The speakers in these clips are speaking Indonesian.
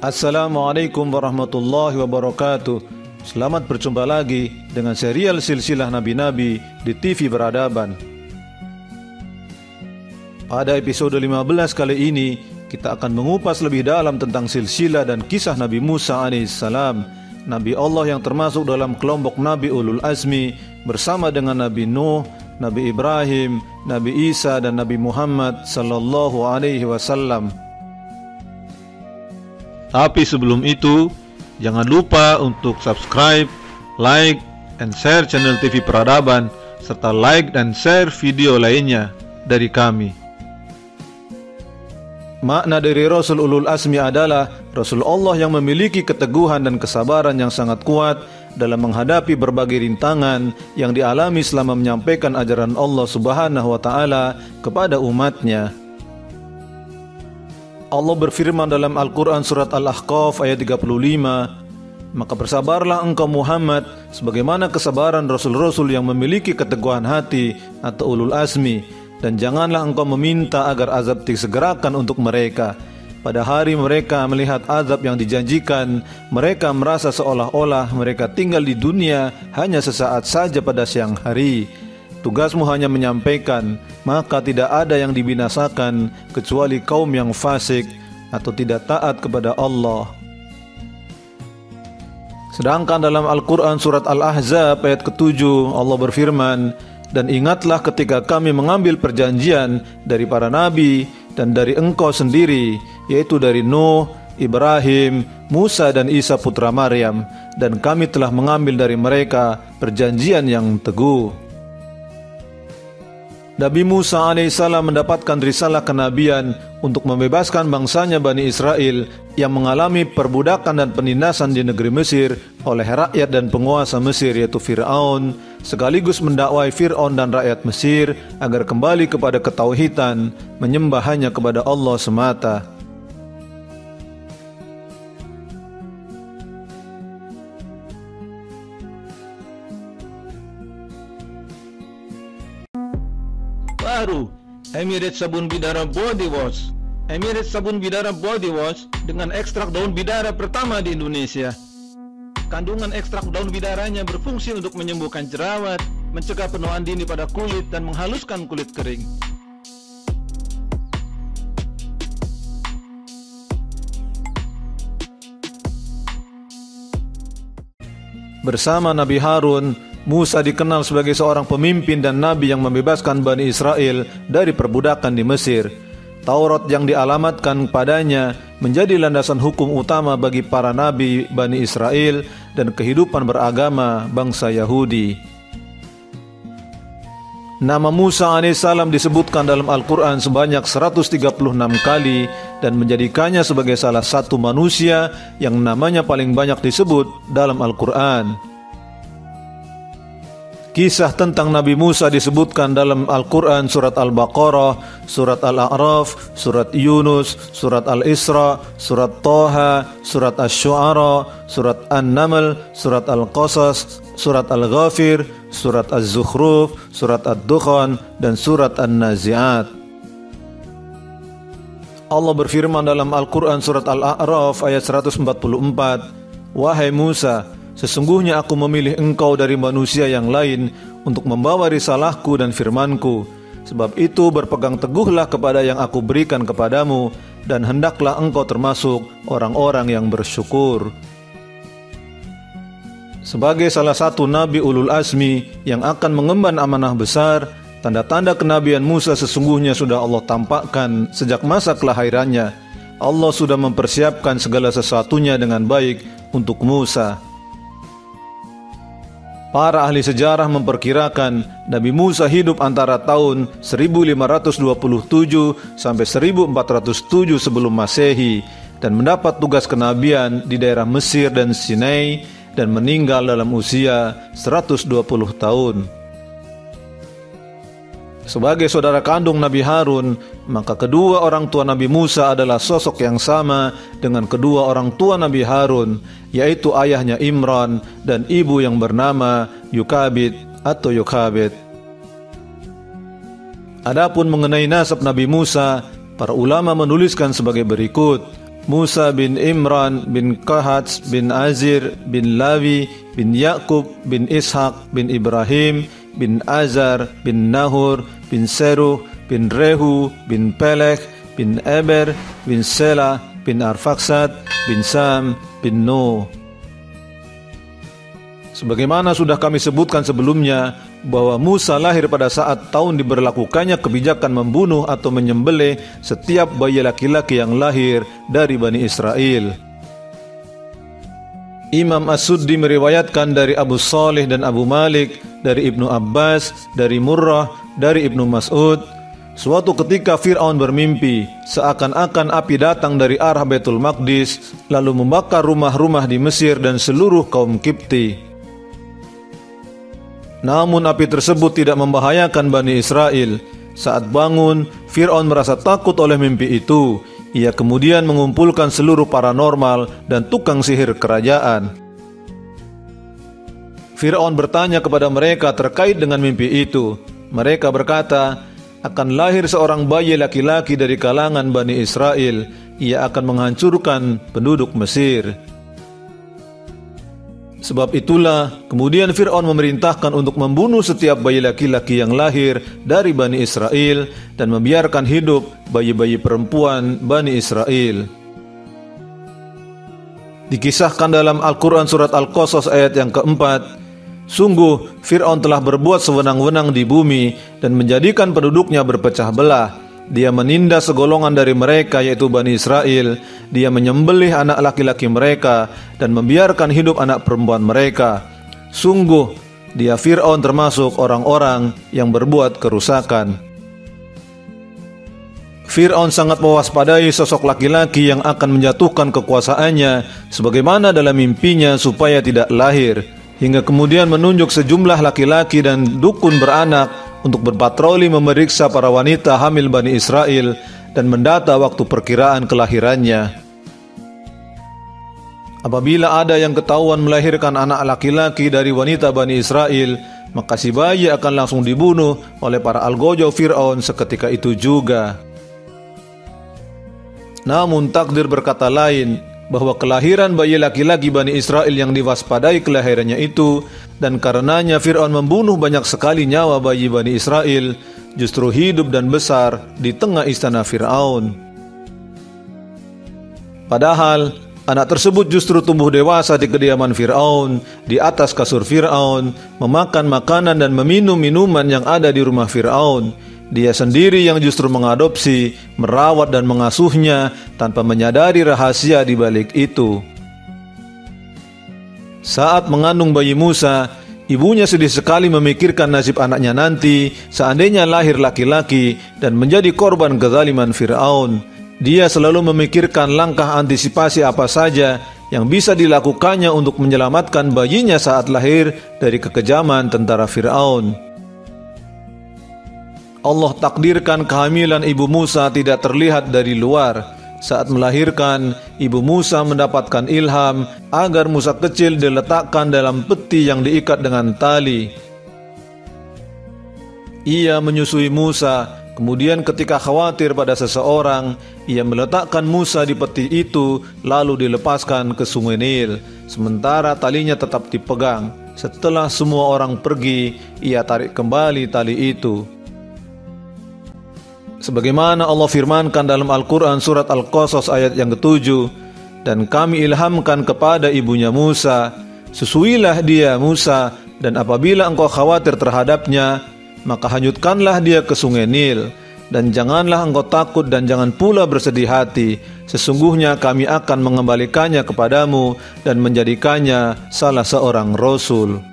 Assalamualaikum warahmatullahi wabarakatuh. Selamat berjumpa lagi dengan serial silsilah Nabi-Nabi di TV Peradaban. Pada episode 15 kali ini, kita akan mengupas lebih dalam tentang silsilah dan kisah Nabi Musa alaihissalam, Nabi Allah yang termasuk dalam kelompok Nabi Ulul Azmi bersama dengan Nabi Nuh, Nabi Ibrahim, Nabi Isa, dan Nabi Muhammad sallallahu alaihi wasallam. Tapi sebelum itu, jangan lupa untuk subscribe, like, and share channel TV Peradaban, serta like dan share video lainnya dari kami. Makna dari Rasul Ulul Azmi adalah Rasul Allah yang memiliki keteguhan dan kesabaran yang sangat kuat dalam menghadapi berbagai rintangan yang dialami selama menyampaikan ajaran Allah Subhanahu wa Ta'ala kepada umatnya. Allah berfirman dalam Al-Quran surat Al-Ahqaf ayat 35, "Maka bersabarlah engkau Muhammad sebagaimana kesabaran Rasul-Rasul yang memiliki keteguhan hati atau ulul azmi, dan janganlah engkau meminta agar azab disegerakan untuk mereka. Pada hari mereka melihat azab yang dijanjikan, mereka merasa seolah-olah mereka tinggal di dunia hanya sesaat saja pada siang hari. Tugasmu hanya menyampaikan, maka tidak ada yang dibinasakan kecuali kaum yang fasik atau tidak taat kepada Allah." Sedangkan dalam Al-Quran surat Al-Ahzab ayat ke-7 Allah berfirman, "Dan ingatlah ketika kami mengambil perjanjian dari para nabi dan dari engkau sendiri, yaitu dari Nuh, Ibrahim, Musa, dan Isa putra Maryam, dan kami telah mengambil dari mereka perjanjian yang teguh." Nabi Musa alaihissalam mendapatkan risalah kenabian untuk membebaskan bangsanya Bani Israel yang mengalami perbudakan dan penindasan di negeri Mesir oleh rakyat dan penguasa Mesir yaitu Fir'aun, sekaligus mendakwai Fir'aun dan rakyat Mesir agar kembali kepada ketauhidan, menyembah hanya kepada Allah semata. Baru Emirates Sabun Bidara Body Wash. Emirates Sabun Bidara Body Wash dengan ekstrak daun bidara pertama di Indonesia. Kandungan ekstrak daun bidaranya berfungsi untuk menyembuhkan jerawat, mencegah penuaan dini pada kulit, dan menghaluskan kulit kering. Bersama Nabi Harun, Musa dikenal sebagai seorang pemimpin dan nabi yang membebaskan Bani Israel dari perbudakan di Mesir. Taurat yang dialamatkan padanya menjadi landasan hukum utama bagi para nabi Bani Israel dan kehidupan beragama bangsa Yahudi. Nama Musa alaihissalam disebutkan dalam Al-Quran sebanyak 136 kali dan menjadikannya sebagai salah satu manusia yang namanya paling banyak disebut dalam Al-Quran. Kisah tentang Nabi Musa disebutkan dalam Al-Quran surat Al-Baqarah, surat Al-A'raf, surat Yunus, surat Al-Isra, surat Toha, surat Asy-Syu'ara, surat An-Naml, surat Al-Qasas, surat Al-Ghafir, surat Az-Zukhruf, surat Ad-Dukhan, dan surat An-Nazi'at. Allah berfirman dalam Al-Quran surat Al-A'raf ayat 144, "Wahai Musa, sesungguhnya aku memilih engkau dari manusia yang lain untuk membawa risalahku dan firmanku. Sebab itu berpegang teguhlah kepada yang aku berikan kepadamu, dan hendaklah engkau termasuk orang-orang yang bersyukur." Sebagai salah satu Nabi Ulul Azmi yang akan mengemban amanah besar, tanda-tanda kenabian Musa sesungguhnya sudah Allah tampakkan sejak masa kelahirannya. Allah sudah mempersiapkan segala sesuatunya dengan baik untuk Musa. Para ahli sejarah memperkirakan Nabi Musa hidup antara tahun 1527 sampai 1407 sebelum Masehi dan mendapat tugas kenabian di daerah Mesir dan Sinai dan meninggal dalam usia 120 tahun. Sebagai saudara kandung Nabi Harun, maka kedua orang tua Nabi Musa adalah sosok yang sama dengan kedua orang tua Nabi Harun, yaitu ayahnya Imran dan ibu yang bernama Yukabid atau Yokhabed. Adapun mengenai nasab Nabi Musa, para ulama menuliskan sebagai berikut. Musa bin Imran bin Kahats bin Azir bin Lawi bin Yakub bin Ishak bin Ibrahim bin Azar bin Nahur bin Seruh bin Rehu bin Pelech bin Eber bin Selah bin Arfaksad bin Sam bin Nuh. Sebagaimana sudah kami sebutkan sebelumnya, bahwa Musa lahir pada saat tahun diberlakukannya kebijakan membunuh atau menyembelih setiap bayi laki-laki yang lahir dari Bani Israel. Imam As-Suddi meriwayatkan dari Abu Salih dan Abu Malik, dari Ibnu Abbas, dari Murrah, dari Ibnu Mas'ud, suatu ketika Fir'aun bermimpi seakan-akan api datang dari arah Baitul Maqdis lalu membakar rumah-rumah di Mesir dan seluruh kaum Kipti. Namun api tersebut tidak membahayakan Bani Israel. Saat bangun, Fir'aun merasa takut oleh mimpi itu. Ia kemudian mengumpulkan seluruh paranormal dan tukang sihir kerajaan. Fir'aun bertanya kepada mereka terkait dengan mimpi itu. Mereka berkata, akan lahir seorang bayi laki-laki dari kalangan Bani Israel. Ia akan menghancurkan penduduk Mesir. Sebab itulah kemudian Fir'aun memerintahkan untuk membunuh setiap bayi laki-laki yang lahir dari Bani Israel dan membiarkan hidup bayi-bayi perempuan Bani Israel. Dikisahkan dalam Al-Quran surat Al-Qasas ayat yang keempat, sungguh Fir'aun telah berbuat sewenang-wenang di bumi dan menjadikan penduduknya berpecah belah. Dia menindas segolongan dari mereka yaitu Bani Israel. Dia menyembelih anak laki-laki mereka dan membiarkan hidup anak perempuan mereka. Sungguh dia Fir'aun termasuk orang-orang yang berbuat kerusakan. Fir'aun sangat mewaspadai sosok laki-laki yang akan menjatuhkan kekuasaannya sebagaimana dalam mimpinya supaya tidak lahir, hingga kemudian menunjuk sejumlah laki-laki dan dukun beranak untuk berpatroli memeriksa para wanita hamil Bani Israel dan mendata waktu perkiraan kelahirannya. Apabila ada yang ketahuan melahirkan anak laki-laki dari wanita Bani Israel, maka si bayi akan langsung dibunuh oleh para algojo Fir'aun seketika itu juga. Namun takdir berkata lain, bahwa kelahiran bayi laki-laki Bani Israel yang diwaspadai kelahirannya itu, dan karenanya Fir'aun membunuh banyak sekali nyawa bayi Bani Israel, justru hidup dan besar di tengah istana Fir'aun. Padahal anak tersebut justru tumbuh dewasa di kediaman Fir'aun, di atas kasur Fir'aun, memakan makanan dan meminum minuman yang ada di rumah Fir'aun. Dia sendiri yang justru mengadopsi, merawat dan mengasuhnya tanpa menyadari rahasia di balik itu. Saat mengandung bayi Musa, ibunya sedih sekali memikirkan nasib anaknya nanti seandainya lahir laki-laki dan menjadi korban kezaliman Fir'aun. Dia selalu memikirkan langkah antisipasi apa saja yang bisa dilakukannya untuk menyelamatkan bayinya saat lahir dari kekejaman tentara Fir'aun. Allah takdirkan kehamilan ibu Musa tidak terlihat dari luar. Saat melahirkan, ibu Musa mendapatkan ilham agar Musa kecil diletakkan dalam peti yang diikat dengan tali. Ia menyusui Musa, kemudian ketika khawatir pada seseorang, ia meletakkan Musa di peti itu lalu dilepaskan ke Sungai Nil, sementara talinya tetap dipegang. Setelah semua orang pergi, ia tarik kembali tali itu. Sebagaimana Allah firmankan dalam Al-Quran surat Al-Qasas ayat yang ke-7, dan kami ilhamkan kepada ibunya Musa, susuilah dia Musa, dan apabila engkau khawatir terhadapnya, maka hanyutkanlah dia ke Sungai Nil, dan janganlah engkau takut dan jangan pula bersedih hati, sesungguhnya kami akan mengembalikannya kepadamu dan menjadikannya salah seorang Rasul.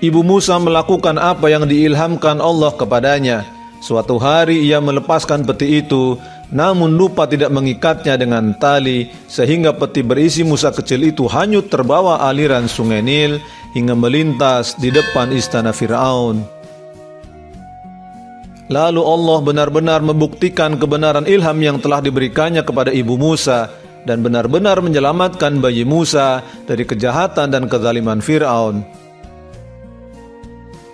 Ibu Musa melakukan apa yang diilhamkan Allah kepadanya. Suatu hari ia melepaskan peti itu, namun lupa tidak mengikatnya dengan tali, sehingga peti berisi Musa kecil itu hanyut terbawa aliran Sungai Nil hingga melintas di depan istana Fir'aun. Lalu Allah benar-benar membuktikan kebenaran ilham yang telah diberikannya kepada ibu Musa dan benar-benar menyelamatkan bayi Musa dari kejahatan dan kezaliman Fir'aun.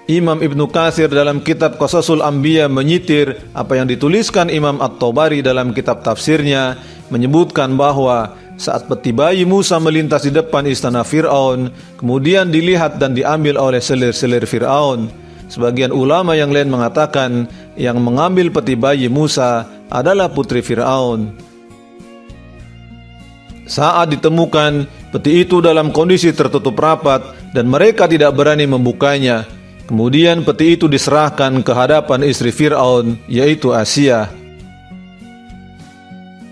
Imam Ibnu Katsir dalam kitab Qasasul Anbiya menyitir apa yang dituliskan Imam At-Tabari dalam kitab tafsirnya, menyebutkan bahwa saat peti bayi Musa melintas di depan istana Fir'aun, kemudian dilihat dan diambil oleh selir-selir Fir'aun. Sebagian ulama yang lain mengatakan yang mengambil peti bayi Musa adalah putri Fir'aun. Saat ditemukan, peti itu dalam kondisi tertutup rapat dan mereka tidak berani membukanya. Kemudian peti itu diserahkan ke hadapan istri Fir'aun, yaitu Asiyah.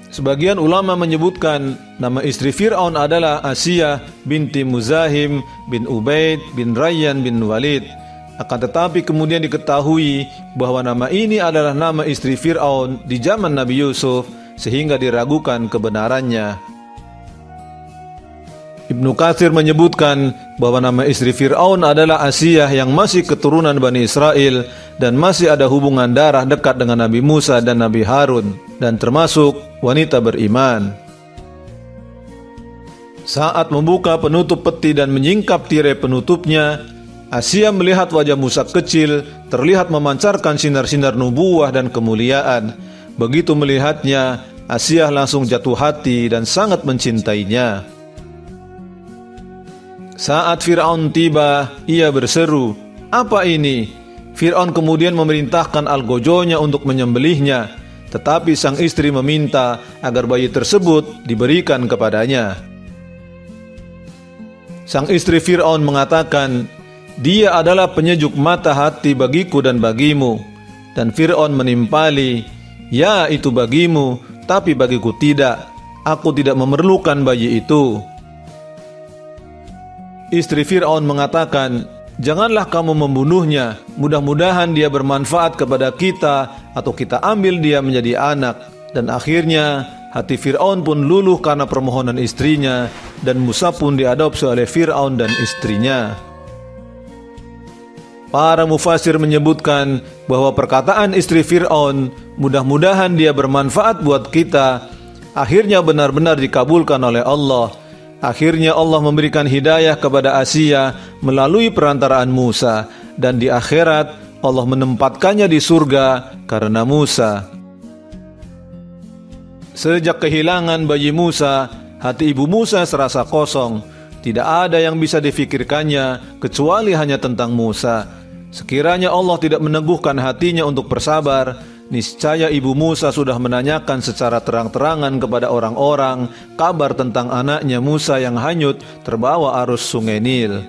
Sebagian ulama menyebutkan nama istri Fir'aun adalah Asiyah binti Muzahim bin Ubaid bin Rayyan bin Walid. Akan tetapi kemudian diketahui bahwa nama ini adalah nama istri Fir'aun di zaman Nabi Yusuf, sehingga diragukan kebenarannya. Ibnu Katsir menyebutkan bahwa nama istri Fir'aun adalah Asiyah yang masih keturunan Bani Israel dan masih ada hubungan darah dekat dengan Nabi Musa dan Nabi Harun, dan termasuk wanita beriman. Saat membuka penutup peti dan menyingkap tirai penutupnya, Asiyah melihat wajah Musa kecil terlihat memancarkan sinar-sinar nubuwah dan kemuliaan. Begitu melihatnya, Asiyah langsung jatuh hati dan sangat mencintainya. Saat Fir'aun tiba, ia berseru, "Apa ini?" Fir'aun kemudian memerintahkan algojonya untuk menyembelihnya, tetapi sang istri meminta agar bayi tersebut diberikan kepadanya. Sang istri Fir'aun mengatakan, "Dia adalah penyejuk mata hati bagiku dan bagimu." Dan Fir'aun menimpali, "Ya, itu bagimu, tapi bagiku tidak. Aku tidak memerlukan bayi itu." Istri Fir'aun mengatakan, "Janganlah kamu membunuhnya, mudah-mudahan dia bermanfaat kepada kita atau kita ambil dia menjadi anak." Dan akhirnya hati Fir'aun pun luluh karena permohonan istrinya, dan Musa pun diadopsi oleh Fir'aun dan istrinya. Para mufasir menyebutkan bahwa perkataan istri Fir'aun, "Mudah-mudahan dia bermanfaat buat kita," akhirnya benar-benar dikabulkan oleh Allah. Akhirnya Allah memberikan hidayah kepada Asiyah melalui perantaraan Musa, dan di akhirat Allah menempatkannya di surga karena Musa. Sejak kehilangan bayi Musa, hati ibu Musa serasa kosong. Tidak ada yang bisa difikirkannya kecuali hanya tentang Musa. Sekiranya Allah tidak meneguhkan hatinya untuk bersabar, niscaya ibu Musa sudah menanyakan secara terang-terangan kepada orang-orang kabar tentang anaknya Musa yang hanyut terbawa arus sungai Nil.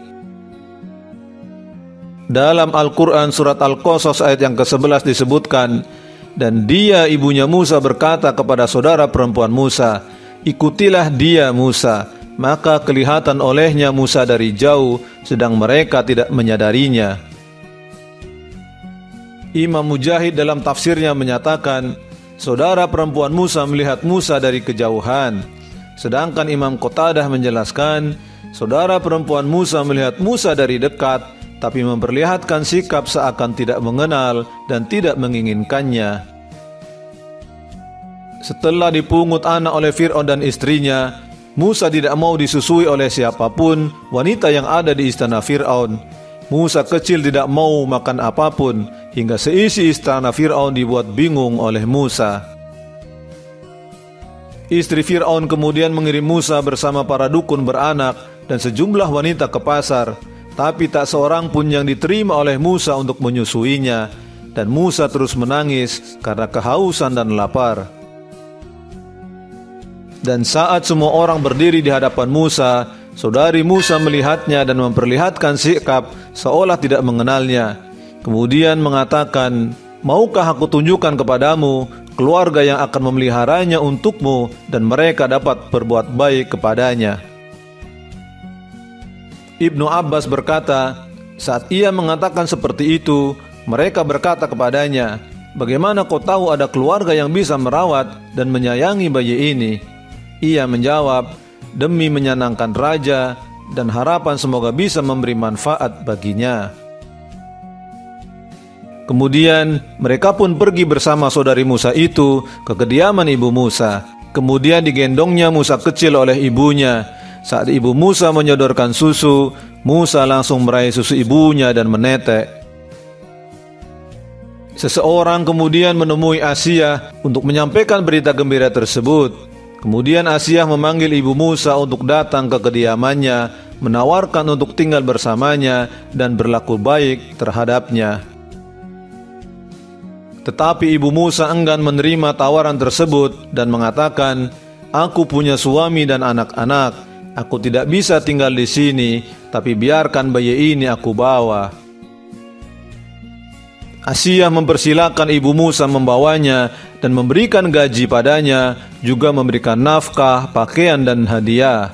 Dalam Al-Quran surat Al-Qasas ayat yang ke-11 disebutkan, "Dan dia ibunya Musa berkata kepada saudara perempuan Musa, 'Ikutilah dia Musa.' Maka kelihatan olehnya Musa dari jauh, sedang mereka tidak menyadarinya." Imam Mujahid dalam tafsirnya menyatakan, saudara perempuan Musa melihat Musa dari kejauhan. Sedangkan Imam Qatadah menjelaskan, saudara perempuan Musa melihat Musa dari dekat, tapi memperlihatkan sikap seakan tidak mengenal dan tidak menginginkannya. Setelah dipungut anak oleh Fir'aun dan istrinya, Musa tidak mau disusui oleh siapapun wanita yang ada di istana Fir'aun. Musa kecil tidak mau makan apapun, hingga seisi istana Fir'aun dibuat bingung oleh Musa. Istri Fir'aun kemudian mengirim Musa bersama para dukun beranak dan sejumlah wanita ke pasar, tapi tak seorang pun yang diterima oleh Musa untuk menyusuinya, dan Musa terus menangis karena kehausan dan lapar. Dan saat semua orang berdiri di hadapan Musa, saudari Musa melihatnya dan memperlihatkan sikap seolah tidak mengenalnya. Kemudian mengatakan, "Maukah aku tunjukkan kepadamu keluarga yang akan memeliharanya untukmu dan mereka dapat berbuat baik kepadanya?" Ibnu Abbas berkata, saat ia mengatakan seperti itu, mereka berkata kepadanya, "Bagaimana kau tahu ada keluarga yang bisa merawat dan menyayangi bayi ini?" Ia menjawab, "Demi menyenangkan raja dan harapan semoga bisa memberi manfaat baginya." Kemudian mereka pun pergi bersama saudari Musa itu ke kediaman ibu Musa. Kemudian digendongnya Musa kecil oleh ibunya. Saat ibu Musa menyodorkan susu, Musa langsung meraih susu ibunya dan menetek. Seseorang kemudian menemui Asiyah untuk menyampaikan berita gembira tersebut. Kemudian Asiyah memanggil ibu Musa untuk datang ke kediamannya, menawarkan untuk tinggal bersamanya dan berlaku baik terhadapnya. Tetapi ibu Musa enggan menerima tawaran tersebut dan mengatakan, "Aku punya suami dan anak-anak. Aku tidak bisa tinggal di sini, tapi biarkan bayi ini aku bawa." Asiyah mempersilahkan ibu Musa membawanya dan memberikan gaji padanya, juga memberikan nafkah, pakaian dan hadiah.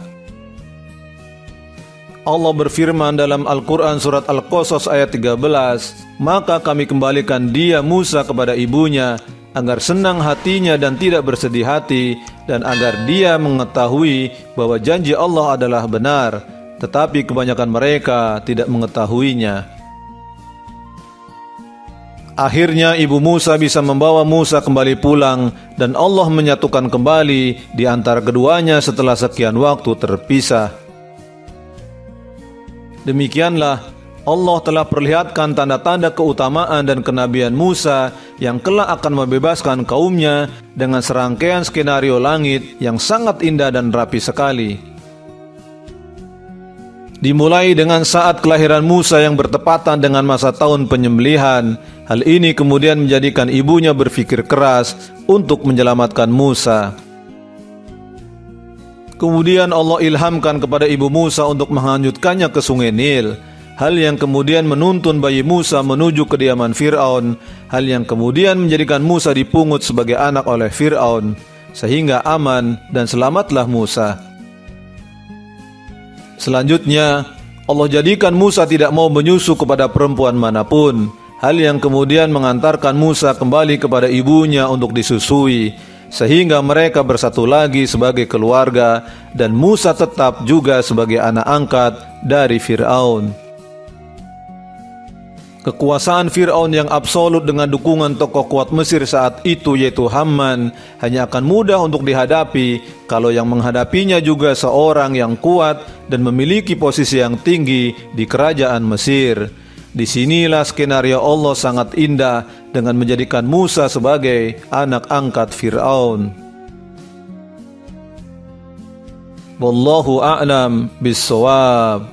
Allah berfirman dalam Al-Quran surat Al-Qasas ayat 13, "Maka kami kembalikan dia Musa kepada ibunya, agar senang hatinya dan tidak bersedih hati, dan agar dia mengetahui bahwa janji Allah adalah benar, tetapi kebanyakan mereka tidak mengetahuinya." Akhirnya ibu Musa bisa membawa Musa kembali pulang, dan Allah menyatukan kembali di antara keduanya setelah sekian waktu terpisah. Demikianlah Allah telah perlihatkan tanda-tanda keutamaan dan kenabian Musa yang kelak akan membebaskan kaumnya dengan serangkaian skenario langit yang sangat indah dan rapi sekali. Dimulai dengan saat kelahiran Musa yang bertepatan dengan masa tahun penyembelihan. Hal ini kemudian menjadikan ibunya berpikir keras untuk menyelamatkan Musa. Kemudian Allah ilhamkan kepada ibu Musa untuk menghanyutkannya ke sungai Nil, hal yang kemudian menuntun bayi Musa menuju kediaman Fir'aun, hal yang kemudian menjadikan Musa dipungut sebagai anak oleh Fir'aun, sehingga aman dan selamatlah Musa. Selanjutnya, Allah jadikan Musa tidak mau menyusu kepada perempuan manapun, hal yang kemudian mengantarkan Musa kembali kepada ibunya untuk disusui, sehingga mereka bersatu lagi sebagai keluarga, dan Musa tetap juga sebagai anak angkat dari Fir'aun. Kekuasaan Fir'aun yang absolut dengan dukungan tokoh kuat Mesir saat itu yaitu Haman hanya akan mudah untuk dihadapi kalau yang menghadapinya juga seorang yang kuat dan memiliki posisi yang tinggi di kerajaan Mesir. Disinilah skenario Allah sangat indah dengan menjadikan Musa sebagai anak angkat Fir'aun. Wallahu a'lam bissawab.